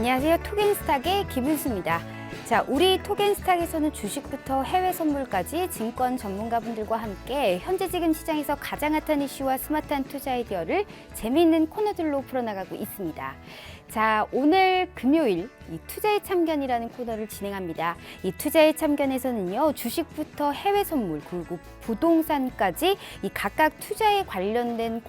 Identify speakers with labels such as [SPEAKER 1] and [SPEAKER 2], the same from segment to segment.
[SPEAKER 1] 안녕하세요. 토겐스탁의 김은수입니다. 자, 우리 토겐스탁에서는 주식부터 해외 선물까지 증권 전문가분들과 함께 현재 지금 시장에서 가장 핫한 이슈와 스마트한 투자 아이디어를 재미있는 코너들로 풀어나가고 있습니다. 자, 오늘 금요일 이 투자의 참견이라는 코너를 진행합니다. 이 투자의 참견에서는요, 주식부터 해외 선물 그리고 부동산까지 이 각각 투자에 관련된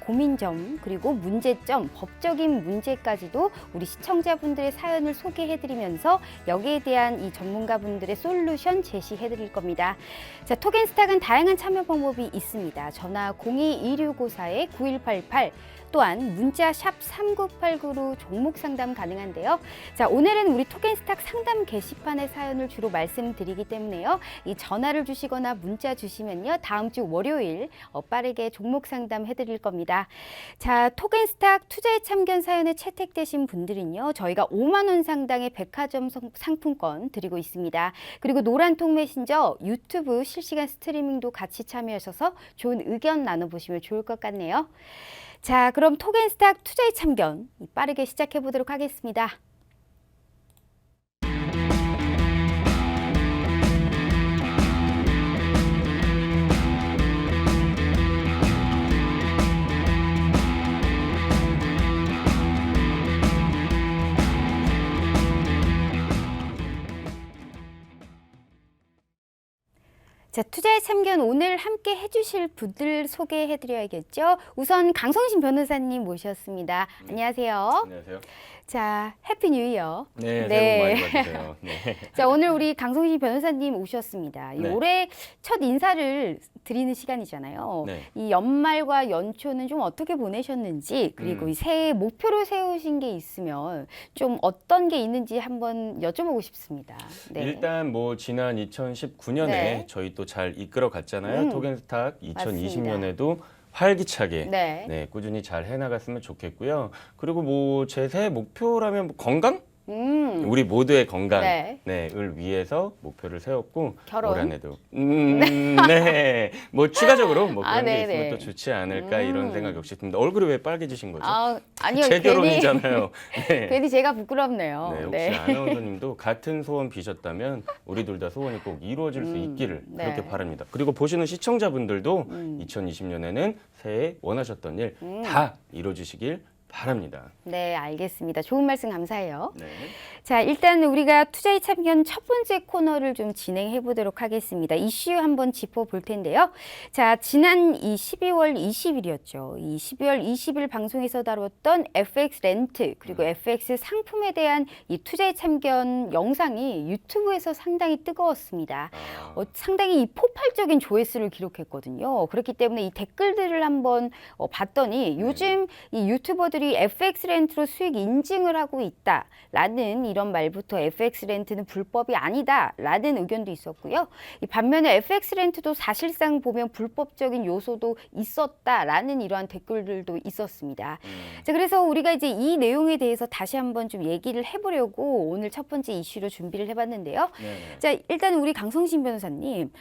[SPEAKER 1] 고민점 그리고 문제점, 법적인 문제까지도 우리 시청자분들의 사연을 소개해드리면서 여기에 대한 이 전문가분들의 솔루션 제시해드릴 겁니다. 자, 토겐스탁은 다양한 참여 방법이 있습니다. 전화 02-2654-9188 또한 문자 샵 3989로 종목 상담 가능한데요. 자, 오늘은 우리 토겐스탁 상담 게시판의 사연을 주로 말씀드리기 때문에요. 이 전화를 주시거나 문자 주시면요, 다음 주 월요일 빠르게 종목 상담 해드릴 겁니다. 자, 토겐스탁 투자의 참견 사연에 채택되신 분들은요, 저희가 5만 원 상당의 백화점 상품권 드리고 있습니다. 그리고 노란통 메신저, 유튜브 실시간 스트리밍도 같이 참여하셔서 좋은 의견 나눠보시면 좋을 것 같네요. 자, 그럼 토겐스탁 투자의 참견 빠르게 시작해 보도록 하겠습니다. 자, 투자의 참견 오늘 함께 해주실 분들 소개해드려야겠죠. 우선 강성신 변호사님 모셨습니다. 안녕하세요.
[SPEAKER 2] 안녕하세요.
[SPEAKER 1] 자, 해피 뉴 이어.
[SPEAKER 2] 네, 새해 복 많이 받으세요. 네.
[SPEAKER 1] 자, 오늘 우리 강성신 변호사님 오셨습니다.
[SPEAKER 2] 네.
[SPEAKER 1] 올해 첫 인사를 드리는 시간이잖아요.
[SPEAKER 2] 네.
[SPEAKER 1] 이 연말과 연초는 좀 어떻게 보내셨는지, 그리고 이 새해 목표로 세우신 게 있으면 좀 어떤 게 있는지 한번 여쭤보고 싶습니다. 네.
[SPEAKER 2] 일단 뭐 지난 2019년에
[SPEAKER 1] 네.
[SPEAKER 2] 저희 또 잘 이끌어 갔잖아요. 토겐스탁 2020년에도 활기차게
[SPEAKER 1] 네.
[SPEAKER 2] 꾸준히 잘 해나갔으면 좋겠고요. 그리고 뭐 제 새해 목표라면 뭐 건강? 우리 모두의 건강을 위해서 목표를 세웠고
[SPEAKER 1] 결혼?
[SPEAKER 2] 올 한해도 네. 뭐 추가적으로 뭐 그런 게
[SPEAKER 1] 네네.
[SPEAKER 2] 있으면 또 좋지 않을까 이런 생각 역시 듭니다. 얼굴이 왜 빨개지신 거죠?
[SPEAKER 1] 아니요.
[SPEAKER 2] 제 결혼이잖아요. 네.
[SPEAKER 1] 괜히 제가 부끄럽네요.
[SPEAKER 2] 네, 혹시 아나운서님도 같은 소원 비셨다면 우리 둘 다 소원이 꼭 이루어질 수 있기를 그렇게 바랍니다. 그리고 보시는 시청자분들도 2020년에는 새해 원하셨던 일 다 이루어지시길 바랍니다.
[SPEAKER 1] 네, 알겠습니다. 좋은 말씀 감사해요.
[SPEAKER 2] 네.
[SPEAKER 1] 자, 일단 우리가 투자의 참견 첫 번째 코너를 좀 진행해 보도록 하겠습니다. 이슈 한번 짚어볼 텐데요. 자, 지난 이 12월 20일이었죠. 이 12월 20일 방송에서 다뤘던 FX 렌트 그리고 FX 상품에 대한 이 투자의 참견 영상이 유튜브에서 상당히 뜨거웠습니다. 상당히 이 폭발적인 조회수를 기록했거든요. 그렇기 때문에 이 댓글들을 한번 봤더니 요즘 이 유튜버들이 FX 렌트로 수익 인증을 하고 있다라는 이런 말부터 FX 렌트는 불법이 아니다라는 의견도 있었고요. 이 반면에 FX 렌트도 사실상 보면 불법적인 요소도 있었다라는 이러한 댓글들도 있었습니다. 자, 그래서 우리가 이제 이 내용에 대해서 다시 한번 좀 얘기를 해보려고 오늘 첫 번째 이슈로 준비를 해봤는데요. 자, 일단 우리 강성신 변호사님,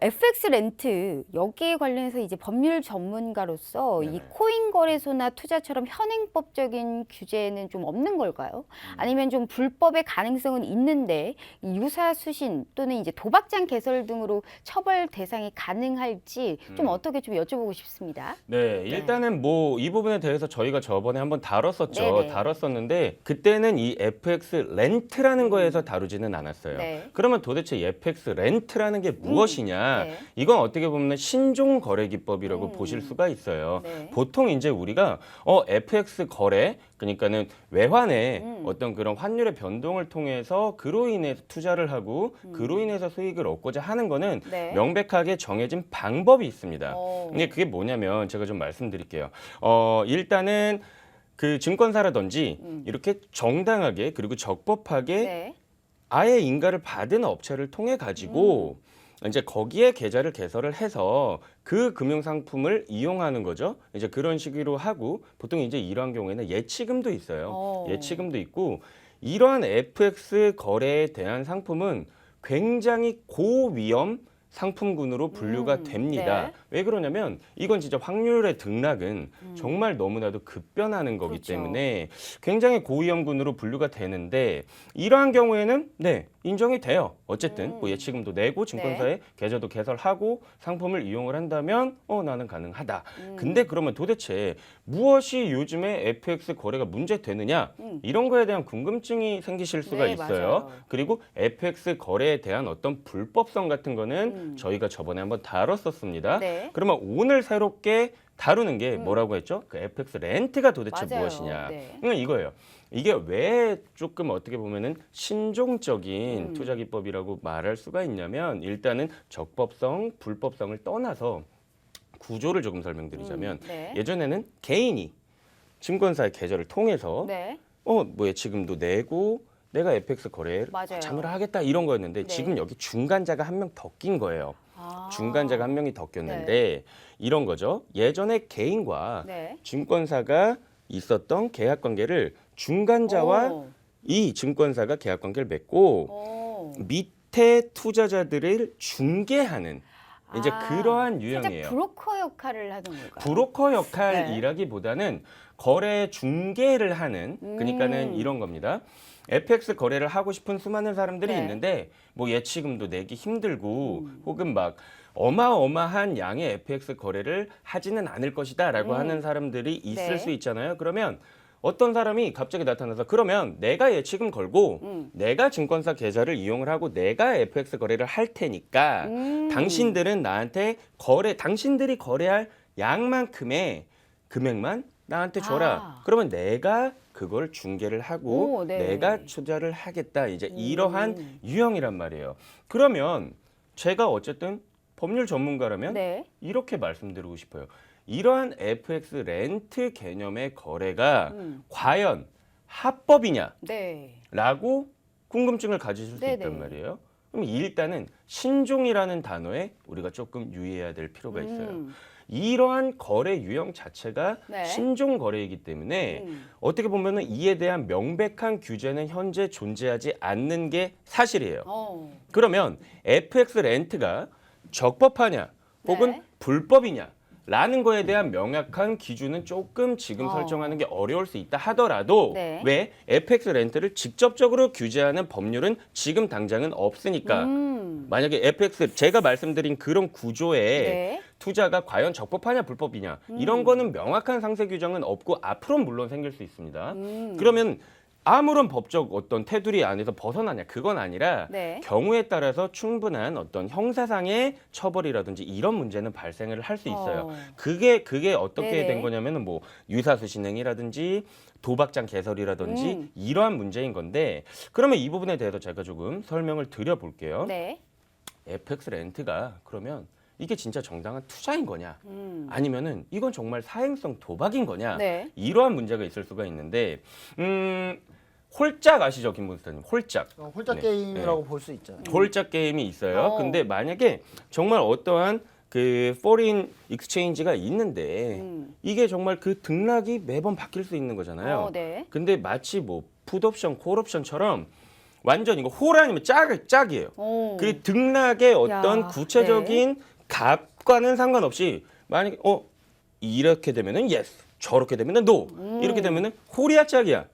[SPEAKER 1] FX 렌트 여기에 관련해서 이제 법률 전문가로서 이 코인 거래소나 투자처럼 현행법적인 규제는 좀 없는 걸까요? 아니면 좀 불법의 가능성은 있는데 유사 수신 또는 이제 도박장 개설 등으로 처벌 대상이 가능할지 좀 어떻게 좀 여쭤보고 싶습니다.
[SPEAKER 2] 네, 일단은 뭐 이 부분에 대해서 저희가 저번에 한번 다뤘었죠.
[SPEAKER 1] 네네.
[SPEAKER 2] 다뤘었는데 그때는 이 FX 렌트라는 거에서 다루지는 않았어요.
[SPEAKER 1] 네.
[SPEAKER 2] 그러면 도대체 FX 렌트라는 게 무엇이냐?
[SPEAKER 1] 네.
[SPEAKER 2] 이건 어떻게 보면 신종 거래 기법이라고 보실 수가 있어요.
[SPEAKER 1] 네.
[SPEAKER 2] 보통 이제 우리가 FX 거래 그러니까는 외환의 어떤 그런 환율의 변동을 통해서 그로 인해서 투자를 하고 그로 인해서 수익을 얻고자 하는 거는
[SPEAKER 1] 네.
[SPEAKER 2] 명백하게 정해진 방법이 있습니다.
[SPEAKER 1] 어.
[SPEAKER 2] 근데 그게 뭐냐면 제가 좀 말씀드릴게요. 일단은 그 증권사라든지 이렇게 정당하게 그리고 적법하게
[SPEAKER 1] 네.
[SPEAKER 2] 아예 인가를 받은 업체를 통해 가지고 이제 거기에 계좌를 개설을 해서 그 금융상품을 이용하는 거죠. 이제 그런 식으로 하고 보통 이제 이러한 경우에는 예치금도 있어요. 예치금도 있고 이러한 FX 거래에 대한 상품은 굉장히 고위험 상품군으로 분류가 됩니다.
[SPEAKER 1] 네.
[SPEAKER 2] 왜 그러냐면 이건 진짜 확률의 등락은 정말 너무나도 급변하는 거기
[SPEAKER 1] 그렇죠.
[SPEAKER 2] 때문에 굉장히 고위험군으로 분류가 되는데 이러한 경우에는 네, 인정이 돼요. 어쨌든 뭐 예치금도 내고 증권사에 계좌도 개설하고 상품을 이용을 한다면 나는 가능하다. 근데 그러면 도대체 무엇이 요즘에 FX 거래가 문제되느냐? 이런 거에 대한 궁금증이 생기실 수가
[SPEAKER 1] 네,
[SPEAKER 2] 있어요.
[SPEAKER 1] 맞아요.
[SPEAKER 2] 그리고 FX 거래에 대한 어떤 불법성 같은 거는 저희가 저번에 한번 다뤘었습니다.
[SPEAKER 1] 네.
[SPEAKER 2] 그러면 오늘 새롭게 다루는 게 뭐라고 했죠? 그 FX 렌트가 도대체
[SPEAKER 1] 맞아요.
[SPEAKER 2] 무엇이냐?
[SPEAKER 1] 네.
[SPEAKER 2] 이거예요. 이게 왜 조금 어떻게 보면은 신종적인 투자 기법이라고 말할 수가 있냐면 일단은 적법성, 불법성을 떠나서 구조를 조금 설명드리자면
[SPEAKER 1] 네.
[SPEAKER 2] 예전에는 개인이 증권사의 계좌를 통해서
[SPEAKER 1] 네.
[SPEAKER 2] 뭐 예치금도 내고 내가 FX 거래에
[SPEAKER 1] 맞아요.
[SPEAKER 2] 참여를 하겠다 이런 거였는데
[SPEAKER 1] 네.
[SPEAKER 2] 지금 여기 중간자가 한 명 더 낀 거예요.
[SPEAKER 1] 아.
[SPEAKER 2] 중간자가 한 명이 더 꼈는데 이런 거죠. 예전에 개인과
[SPEAKER 1] 네.
[SPEAKER 2] 증권사가 있었던 계약 관계를 중간자와
[SPEAKER 1] 오.
[SPEAKER 2] 이 증권사가 계약 관계를 맺고
[SPEAKER 1] 오.
[SPEAKER 2] 밑에 투자자들을 중개하는 이제 그러한 유형이에요.
[SPEAKER 1] 살짝 브로커 역할을 하는 건가요?
[SPEAKER 2] 브로커 역할이라기보다는 거래 중개를 하는 그러니까는 이런 겁니다. FX 거래를 하고 싶은 수많은 사람들이
[SPEAKER 1] 네.
[SPEAKER 2] 있는데 뭐 예치금도 내기 힘들고 혹은 막 어마어마한 양의 FX 거래를 하지는 않을 것이다라고 하는 사람들이 있을
[SPEAKER 1] 네.
[SPEAKER 2] 수 있잖아요. 그러면 어떤 사람이 갑자기 나타나서 그러면 내가 예치금 걸고 내가 증권사 계좌를 이용을 하고 내가 FX 거래를 할 테니까 당신들은 나한테 당신들이 거래할 양만큼의 금액만 나한테 줘라.
[SPEAKER 1] 아.
[SPEAKER 2] 그러면 내가 그걸 중개를 하고
[SPEAKER 1] 오, 네.
[SPEAKER 2] 내가 투자를 하겠다. 이제 이러한 유형이란 말이에요. 그러면 제가 어쨌든 법률 전문가라면
[SPEAKER 1] 네.
[SPEAKER 2] 이렇게 말씀드리고 싶어요. 이러한 FX 렌트 개념의 거래가 과연 합법이냐라고
[SPEAKER 1] 네.
[SPEAKER 2] 궁금증을 가지실 수
[SPEAKER 1] 네네.
[SPEAKER 2] 있단 말이에요. 그럼 일단은 신종이라는 단어에 우리가 조금 유의해야 될 필요가 있어요. 이러한 거래 유형 자체가
[SPEAKER 1] 네.
[SPEAKER 2] 신종 거래이기 때문에 어떻게 보면은 이에 대한 명백한 규제는 현재 존재하지 않는 게 사실이에요. 그러면 FX 렌트가 적법하냐 혹은
[SPEAKER 1] 네.
[SPEAKER 2] 불법이냐 라는 거에 대한 명확한 기준은 조금 지금
[SPEAKER 1] 어.
[SPEAKER 2] 설정하는 게 어려울 수 있다 하더라도
[SPEAKER 1] 네.
[SPEAKER 2] 왜 FX 렌트를 직접적으로 규제하는 법률은 지금 당장은 없으니까 만약에 FX 제가 말씀드린 그런 구조에
[SPEAKER 1] 네.
[SPEAKER 2] 투자가 과연 적법하냐 불법이냐 이런 거는 명확한 상세 규정은 없고 앞으로는 물론 생길 수 있습니다. 그러면 아무런 법적 어떤 테두리 안에서 벗어나냐 그건 아니라
[SPEAKER 1] 네.
[SPEAKER 2] 경우에 따라서 충분한 어떤 형사상의 처벌이라든지 이런 문제는 발생을 할 수 있어요. 그게 어떻게
[SPEAKER 1] 네네.
[SPEAKER 2] 된 거냐면은 뭐 유사수 신행이라든지 도박장 개설이라든지 이러한 문제인 건데 그러면 이 부분에 대해서 제가 조금 설명을 드려볼게요.
[SPEAKER 1] 네.
[SPEAKER 2] FX 렌트가 그러면 이게 진짜 정당한 투자인 거냐 아니면은 이건 정말 사행성 도박인 거냐
[SPEAKER 1] 네.
[SPEAKER 2] 이러한 문제가 있을 수가 있는데 홀짝 아시죠 김문수님 홀짝
[SPEAKER 3] 홀짝
[SPEAKER 2] 네.
[SPEAKER 3] 게임이라고 볼 수 있잖아요.
[SPEAKER 2] 홀짝 게임이 있어요.
[SPEAKER 1] 어.
[SPEAKER 2] 근데 만약에 정말 어떠한 그 포린 익스체인지가 있는데 이게 정말 그 등락이 매번 바뀔 수 있는 거잖아요.
[SPEAKER 1] 네.
[SPEAKER 2] 근데 마치 뭐 풋옵션, 콜옵션처럼 완전 이거 홀 아니면 짝이에요.
[SPEAKER 1] 오.
[SPEAKER 2] 그 등락의 어떤
[SPEAKER 1] 야,
[SPEAKER 2] 구체적인 값과는 상관없이 만약에 이렇게 되면은 yes, 저렇게 되면은 no, 이렇게 되면은 홀이야 짝이야.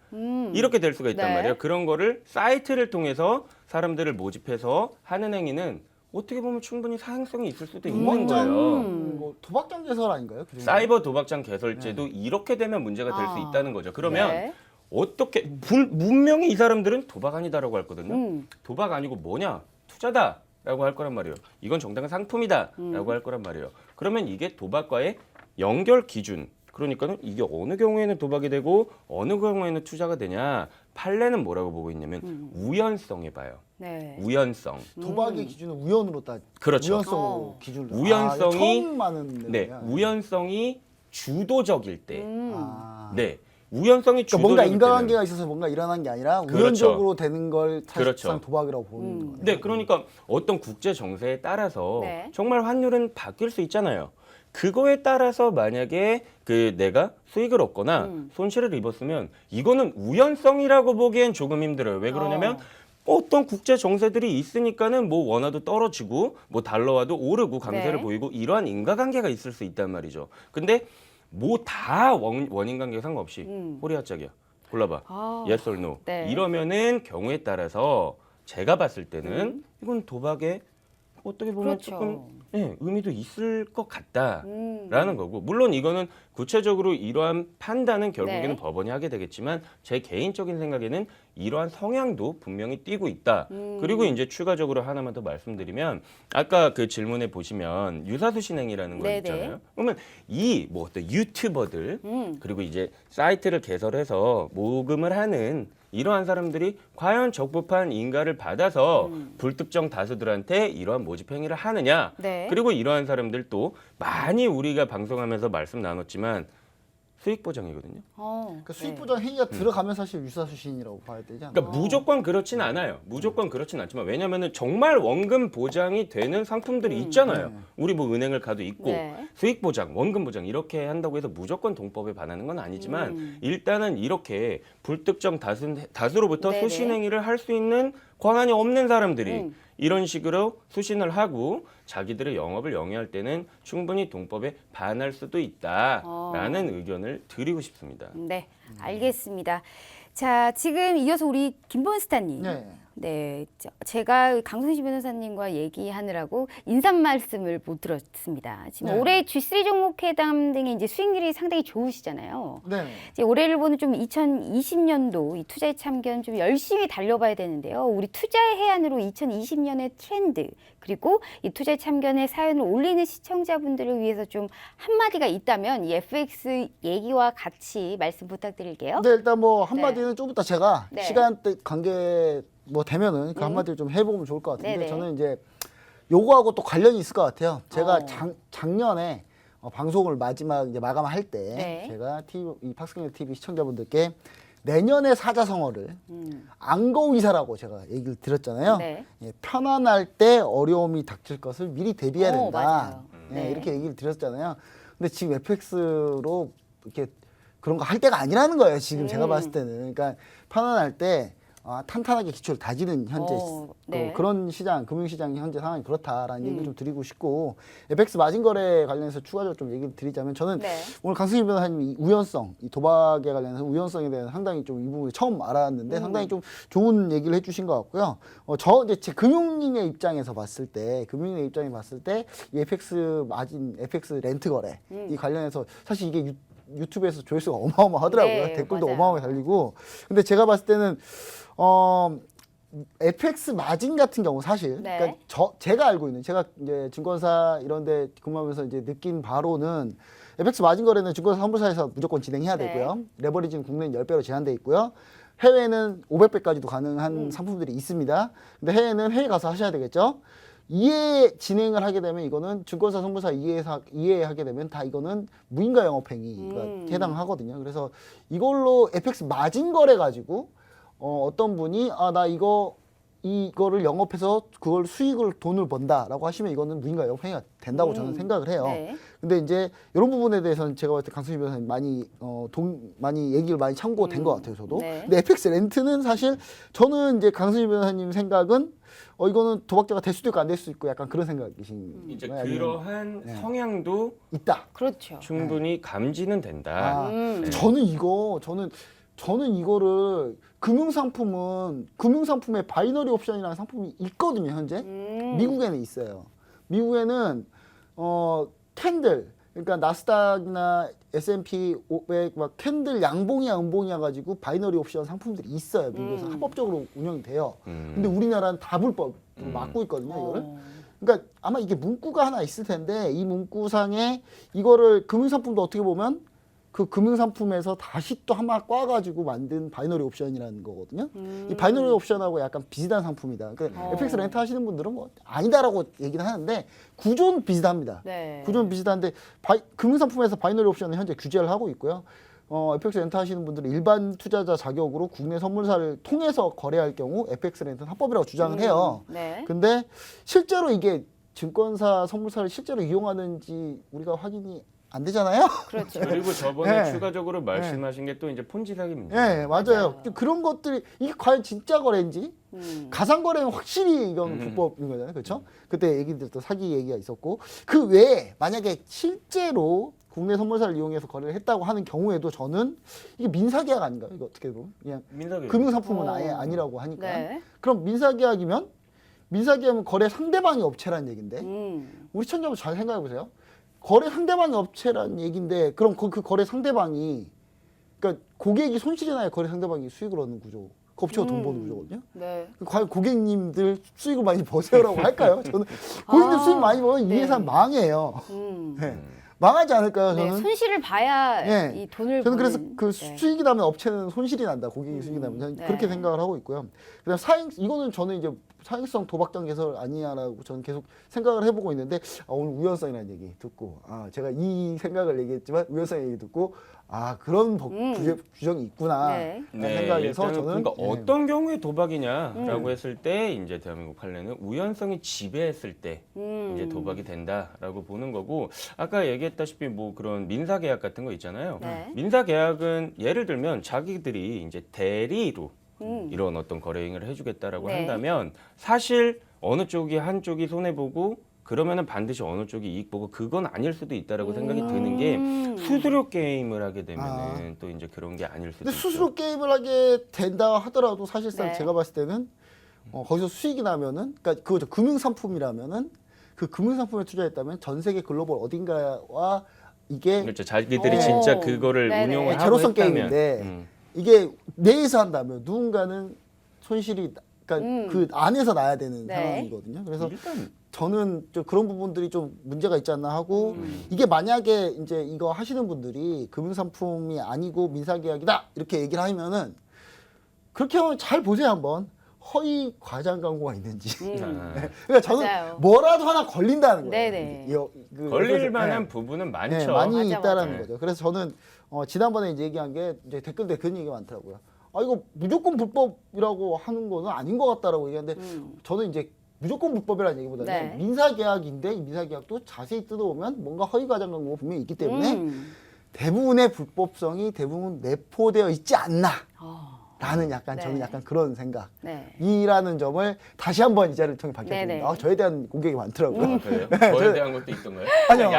[SPEAKER 2] 이렇게 될 수가 있단
[SPEAKER 1] 네.
[SPEAKER 2] 말이에요. 그런 거를 사이트를 통해서 사람들을 모집해서 하는 행위는 어떻게 보면 충분히 사행성이 있을 수도 있는 거예요.
[SPEAKER 3] 뭐 도박장 개설 아닌가요? 그 정도?
[SPEAKER 2] 사이버 도박장 개설제도 이렇게 되면 문제가 될 수 있다는 거죠. 그러면
[SPEAKER 1] 네.
[SPEAKER 2] 어떻게 분명히 이 사람들은 도박 아니다라고 했거든요. 도박 아니고 뭐냐? 투자다라고 할 거란 말이에요. 이건 정당한 상품이다라고 할 거란 말이에요. 그러면 이게 도박과의 연결 기준 그러니까는 이게 어느 경우에는 도박이 되고 어느 경우에는 투자가 되냐 판례는 뭐라고 보고 있냐면 우연성에 봐요.
[SPEAKER 1] 네.
[SPEAKER 2] 우연성.
[SPEAKER 3] 도박의 기준은 우연으로
[SPEAKER 2] 그렇죠.
[SPEAKER 3] 우연성으로 기준을.
[SPEAKER 2] 우연성이
[SPEAKER 3] 처음 많은
[SPEAKER 2] 네,
[SPEAKER 3] 내용이야.
[SPEAKER 2] 우연성이 주도적일 때.
[SPEAKER 3] 아.
[SPEAKER 2] 네. 우연성이
[SPEAKER 3] 그러니까 뭔가
[SPEAKER 2] 주도적일 때는
[SPEAKER 3] 인과관계가 있어서 뭔가 일어난 게 아니라
[SPEAKER 2] 그렇죠.
[SPEAKER 3] 우연적으로 되는 걸 사실상
[SPEAKER 2] 그렇죠.
[SPEAKER 3] 도박이라고 보는 거예요.
[SPEAKER 2] 네, 그러니까 어떤 국제 정세에 따라서
[SPEAKER 1] 네.
[SPEAKER 2] 정말 환율은 바뀔 수 있잖아요. 그거에 따라서 만약에 그 내가 수익을 얻거나 손실을 입었으면 이거는 우연성이라고 보기엔 조금 힘들어요. 왜 그러냐면 어떤 국제 정세들이 있으니까는 뭐 원화도 떨어지고 뭐 달러화도 오르고 강세를
[SPEAKER 1] 네.
[SPEAKER 2] 보이고 이러한 인과관계가 있을 수 있단 말이죠. 근데 뭐 다 원인 관계 상관없이 호리아짝이야. 골라봐.
[SPEAKER 1] 아,
[SPEAKER 2] yes or no.
[SPEAKER 1] 네.
[SPEAKER 2] 이러면은 경우에 따라서 제가 봤을 때는 이건 도박에 어떻게 보면
[SPEAKER 1] 그렇죠.
[SPEAKER 2] 조금 의미도 있을 것 같다라는 거고, 물론 이거는 구체적으로 이러한 판단은 결국에는
[SPEAKER 1] 네.
[SPEAKER 2] 법원이 하게 되겠지만 제 개인적인 생각에는 이러한 성향도 분명히 띄고 있다. 그리고 이제 추가적으로 하나만 더 말씀드리면 아까 그 질문에 보시면 유사수신행이라는 거
[SPEAKER 1] 네네.
[SPEAKER 2] 있잖아요. 그러면 이 뭐 어떤 유튜버들 그리고 이제 사이트를 개설해서 모금을 하는 이러한 사람들이 과연 적법한 인가를 받아서 불특정 다수들한테 이러한 모집 행위를 하느냐.
[SPEAKER 1] 네.
[SPEAKER 2] 그리고 이러한 사람들 또 많이 우리가 방송하면서 말씀 나눴지만 수익 보장이거든요.
[SPEAKER 3] 그러니까 수익보장 행위가 들어가면 사실 유사수신이라고 봐야 되지 않나?
[SPEAKER 2] 그러니까 무조건 그렇진 않아요. 무조건 그렇진 않지만 왜냐면은 정말 원금 보장이 되는 상품들이 있잖아요. 우리 뭐 은행을 가도 있고
[SPEAKER 1] 네.
[SPEAKER 2] 수익 보장, 원금 보장 이렇게 한다고 해서 무조건 동법에 반하는 건 아니지만 일단은 이렇게 불특정 다수로부터
[SPEAKER 1] 네네.
[SPEAKER 2] 수신 행위를 할 수 있는 권한이 없는 사람들이 이런 식으로 수신을 하고 자기들의 영업을 영위할 때는 충분히 동법에 반할 수도 있다라는 의견을 드리고 싶습니다.
[SPEAKER 1] 네, 알겠습니다. 자, 지금 이어서 우리 김본스타님.
[SPEAKER 3] 네.
[SPEAKER 1] 네, 제가 강순신 변호사님과 얘기하느라고 인사 말씀을 못 들었습니다. 지금
[SPEAKER 3] 네.
[SPEAKER 1] 올해 G3 종목 회담 등의 이제 수익률이 상당히 좋으시잖아요.
[SPEAKER 3] 네.
[SPEAKER 1] 이제 올해를 보는 좀 2020년도 이 투자의 참견 좀 열심히 달려봐야 되는데요. 우리 투자의 해안으로 2020년의 트렌드 그리고 이 투자의 참견의 사연을 올리는 시청자분들을 위해서 좀 한마디가 있다면 이 FX 얘기와 같이 말씀 부탁드릴게요.
[SPEAKER 3] 근데 일단 뭐 한마디는 좀 이따 제가
[SPEAKER 1] 네.
[SPEAKER 3] 시간대 관계 뭐 되면은 그 한마디를 좀 해보면 좋을 것 같은데
[SPEAKER 1] 네네.
[SPEAKER 3] 저는 이제 요거하고 또 관련이 있을 것 같아요. 제가
[SPEAKER 1] 어.
[SPEAKER 3] 작년에 방송을 마지막 이제 마감할 때
[SPEAKER 1] 네.
[SPEAKER 3] 제가 이 팍스킹 TV 시청자분들께 내년의 사자성어를 안거의사라고 제가 얘기를 드렸잖아요.
[SPEAKER 1] 네.
[SPEAKER 3] 예, 편안할 때 어려움이 닥칠 것을 미리 대비해야 된다.
[SPEAKER 1] 맞아요.
[SPEAKER 3] 예,
[SPEAKER 1] 네.
[SPEAKER 3] 이렇게 얘기를 드렸잖아요. 근데 지금 FX로 이렇게 그런 거 할 때가 아니라는 거예요. 지금 제가 봤을 때는. 그러니까 편안할 때 탄탄하게 기초를 다지는 현재
[SPEAKER 1] 네.
[SPEAKER 3] 그런 시장, 금융시장 현재 상황이 그렇다라는 얘기를 좀 드리고 싶고 FX 마진 거래 관련해서 추가적으로 좀 얘기를 드리자면 저는
[SPEAKER 1] 네.
[SPEAKER 3] 오늘 강승희 변호사님이 이 우연성, 이 도박에 관련해서 우연성에 대해서 상당히 좀 이 부분을 처음 알았는데 상당히 좀 좋은 얘기를 해주신 것 같고요. 저 이제 제 금융인의 입장에서 봤을 때, 이 FX 마진, FX 렌트 거래 이 관련해서 사실 이게 유튜브에서 조회수가 어마어마하더라고요.
[SPEAKER 1] 네,
[SPEAKER 3] 댓글도
[SPEAKER 1] 맞아요.
[SPEAKER 3] 어마어마하게 달리고. 근데 제가 봤을 때는 FX 마진 같은 경우 사실
[SPEAKER 1] 네.
[SPEAKER 3] 그러니까 제가 알고 있는 제가 이제 증권사 이런 데 근무하면서 이제 느낀 바로는 FX 마진 거래는 증권사 선물사에서 무조건 진행해야
[SPEAKER 1] 네.
[SPEAKER 3] 되고요. 레버리지는 국내는 10배로 제한돼 있고요. 해외는 500배까지도 가능한 상품들이 있습니다. 근데 해외는 해외 가서 하셔야 되겠죠. 이해 진행을 하게 되면 이거는 증권사 선물사 이해하게 되면 다 이거는 무인가 영업행위가 해당하거든요. 그래서 이걸로 FX 마진 거래 가지고 어떤 분이 나 이거를 영업해서 그걸 돈을 번다라고 하시면 이거는 무인가 영업행위가 된다고 저는 생각을 해요.
[SPEAKER 1] 네.
[SPEAKER 3] 근데 이제 이런 부분에 대해서는 제가 봤을 때 강승희 변호사님 많이 얘기를 많이 참고된 것 같아요, 저도.
[SPEAKER 1] 네.
[SPEAKER 3] 근데 FX 렌트는 사실 저는 이제 강승희 변호사님 생각은 이거는 도박자가 될 수도 있고 안 될 수도 있고 약간 그런 생각이신
[SPEAKER 2] 이제
[SPEAKER 3] 거예요? 아니면
[SPEAKER 2] 그러한 성향도
[SPEAKER 3] 있다.
[SPEAKER 1] 그렇죠.
[SPEAKER 2] 충분히 감지는 된다. 네.
[SPEAKER 3] 저는 이거를 금융상품의 바이너리 옵션이라는 상품이 있거든요, 현재. 미국에는 있어요. 미국에는 캔들, 그러니까 나스닥이나 S&P 500 막 캔들 양봉이야 음봉이야 가지고 바이너리 옵션 상품들이 있어요. 미국에서 합법적으로 운영이 돼요. 근데 우리나라는 다 불법 막고 있거든요, 이거를. 그러니까 아마 이게 문구가 하나 있을 텐데 이 문구상에 이거를 금융상품도 어떻게 보면 그 금융상품에서 다시 또 하나 꽈가지고 만든 바이너리 옵션이라는 거거든요. 이 바이너리 옵션하고 약간 비슷한 상품이다. 그러니까 FX 렌트 하시는 분들은 뭐 아니다라고 얘기는 하는데 구조는 비슷합니다.
[SPEAKER 1] 네.
[SPEAKER 3] 구조는 비슷한데 금융상품에서 바이너리 옵션은 현재 규제를 하고 있고요. FX 렌트 하시는 분들은 일반 투자자 자격으로 국내 선물사를 통해서 거래할 경우 FX 렌트는 합법이라고 주장을 해요.
[SPEAKER 1] 네.
[SPEAKER 3] 근데 실제로 이게 증권사 선물사를 실제로 이용하는지 우리가 확인이 안 되잖아요.
[SPEAKER 1] 그렇죠.
[SPEAKER 2] 그리고 저번에
[SPEAKER 3] 네.
[SPEAKER 2] 추가적으로 말씀하신 게 또 이제 폰지 사기입니다.
[SPEAKER 3] 네, 맞아요. 그런 것들이 이게 과연 진짜 거래인지 가상 거래는 확실히 이건 불법인 거잖아요, 그렇죠? 그때 얘기들도 사기 얘기가 있었고 그 외에 만약에 실제로 국내 선물사를 이용해서 거래를 했다고 하는 경우에도 저는 이게 민사계약 아닌가요? 이거 어떻게 보면 그냥
[SPEAKER 2] 민사계.
[SPEAKER 3] 금융상품은 아예 아니라고 하니까
[SPEAKER 1] 네.
[SPEAKER 3] 그럼 민사계약이면 거래 상대방이 업체라는 얘긴데 우리 시청자분 잘 생각해 보세요. 거래 상대방이 업체라는 얘긴데 그럼 그 거래 상대방이 그러니까 고객이 손실이 나야 거래 상대방이 수익을 얻는 구조. 그 업체가 돈 버는 구조거든요.
[SPEAKER 1] 네.
[SPEAKER 3] 과연 고객님들 수익을 많이 버세요라고 할까요? 저는 고객님들 수익 많이 버면 이
[SPEAKER 1] 네.
[SPEAKER 3] 회사 망해요. 네. 망하지 않을까요?
[SPEAKER 1] 네,
[SPEAKER 3] 저는
[SPEAKER 1] 손실을 봐야
[SPEAKER 3] 네.
[SPEAKER 1] 이 돈을
[SPEAKER 3] 저는 그래서
[SPEAKER 1] 버는,
[SPEAKER 3] 그
[SPEAKER 1] 네.
[SPEAKER 3] 수익이 나면 업체는 손실이 난다. 고객이 수익이 나면 저는
[SPEAKER 1] 네.
[SPEAKER 3] 그렇게 생각을 하고 있고요. 그다음 이거는 저는 이제 사행성 도박장 개설 아니냐라고 저는 계속 생각을 해보고 있는데 오늘 우연성이라는 얘기 듣고 제가 이 생각을 얘기했지만 우연성 얘기 듣고 그런 규정이 있구나
[SPEAKER 1] 네.
[SPEAKER 3] 라는 생각에서
[SPEAKER 2] 일단은
[SPEAKER 3] 저는
[SPEAKER 2] 그러니까
[SPEAKER 3] 예.
[SPEAKER 2] 어떤 경우에 도박이냐라고 했을 때 이제 대한민국 판례는 우연성이 지배했을 때 이제 도박이 된다라고 보는 거고 아까 얘기했다시피 뭐 그런 민사 계약 같은 거 있잖아요.
[SPEAKER 1] 네.
[SPEAKER 2] 민사 계약은 예를 들면 자기들이 이제 대리로 이런 어떤 거래 행위를 해주겠다라고
[SPEAKER 1] 네.
[SPEAKER 2] 한다면 사실 어느 쪽이 한쪽이 손해 보고 그러면은 반드시 어느 쪽이 이익 보고 그건 아닐 수도 있다라고 생각이 드는 게 수수료 게임을 하게 되면은 또 이제 그런 게 아닐 수도
[SPEAKER 3] 근데
[SPEAKER 2] 있죠.
[SPEAKER 3] 수수료 게임을 하게 된다 하더라도 사실상
[SPEAKER 1] 네.
[SPEAKER 3] 제가 봤을 때는 거기서 수익이 나면은 그러니까 그거죠 금융상품이라면은 그 금융상품에 투자했다면 전 세계 글로벌 어딘가와 이게
[SPEAKER 2] 그렇죠. 자기들이
[SPEAKER 1] 오.
[SPEAKER 2] 진짜 그거를
[SPEAKER 1] 네네.
[SPEAKER 2] 운용을 하고
[SPEAKER 3] 제로섬
[SPEAKER 2] 했다면
[SPEAKER 3] 게임인데 이게 내에서 한다면 누군가는 손실이 그러니까 그 안에서 나야 되는
[SPEAKER 1] 네.
[SPEAKER 3] 상황이거든요. 그래서
[SPEAKER 2] 일단
[SPEAKER 3] 저는 좀 그런 부분들이 좀 문제가 있지 않나 하고 이게 만약에 이제 이거 하시는 분들이 금융상품이 아니고 민사계약이다 이렇게 얘기를 하면은 그렇게 하면 잘 보세요 한번 허위 과장 광고가 있는지. 그러니까 저는
[SPEAKER 1] 맞아요.
[SPEAKER 3] 뭐라도 하나 걸린다는 거예요.
[SPEAKER 1] 네네.
[SPEAKER 2] 걸릴 만한 부분은 많죠.
[SPEAKER 3] 네, 많이
[SPEAKER 1] 맞아,
[SPEAKER 3] 있다라는
[SPEAKER 2] 맞아.
[SPEAKER 3] 거죠. 그래서 저는 지난번에 이제 얘기한 게 이제 댓글에 그런 얘기가 많더라고요. 이거 무조건 불법이라고 하는 거는 아닌 것 같다라고 얘기하는데 저는 이제 무조건 불법이라는 얘기보다는
[SPEAKER 1] 네.
[SPEAKER 3] 민사계약인데 이 민사계약도 자세히 뜯어보면 뭔가 허위과장 광고가 분명히 있기 때문에 대부분의 불법성이 대부분 내포되어 있지 않나. 라는 약간
[SPEAKER 1] 네.
[SPEAKER 3] 저는 약간 그런 생각.
[SPEAKER 1] 네.
[SPEAKER 3] 이라는 점을 다시 한번 이 자리를 통해
[SPEAKER 1] 네네.
[SPEAKER 3] 밝혀드립니다. 저에 대한 공격이 많더라고요.
[SPEAKER 2] 그래요? 저에 대한 것도 있던가요?
[SPEAKER 3] 아니요.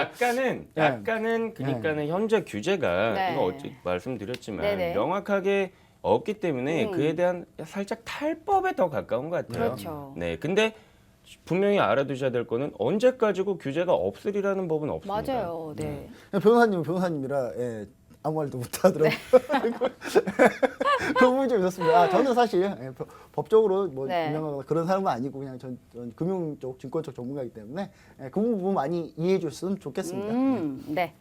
[SPEAKER 2] 약간은 그러니까는 현재 규제가
[SPEAKER 1] 네.
[SPEAKER 2] 이거 어찌 말씀드렸지만
[SPEAKER 1] 네네.
[SPEAKER 2] 명확하게 없기 때문에 그에 대한 살짝 탈법에 더 가까운 것 같아요.
[SPEAKER 1] 그렇죠.
[SPEAKER 2] 네, 근데 분명히 알아두셔야 될 거는 언제까지고 규제가 없으리라는 법은 없습니다.
[SPEAKER 1] 맞아요. 네.
[SPEAKER 3] 변호사님이라 아무 말도 못하더라고요. 그 부분이 좀 있었습니다. 저는 사실 법적으로 뭐
[SPEAKER 1] 네.
[SPEAKER 3] 유명하거나 그런 사람은 아니고 그냥 전 금융 쪽, 증권 쪽 전문가이기 때문에 그 부분 많이 이해해 줬으면 좋겠습니다.
[SPEAKER 1] 네.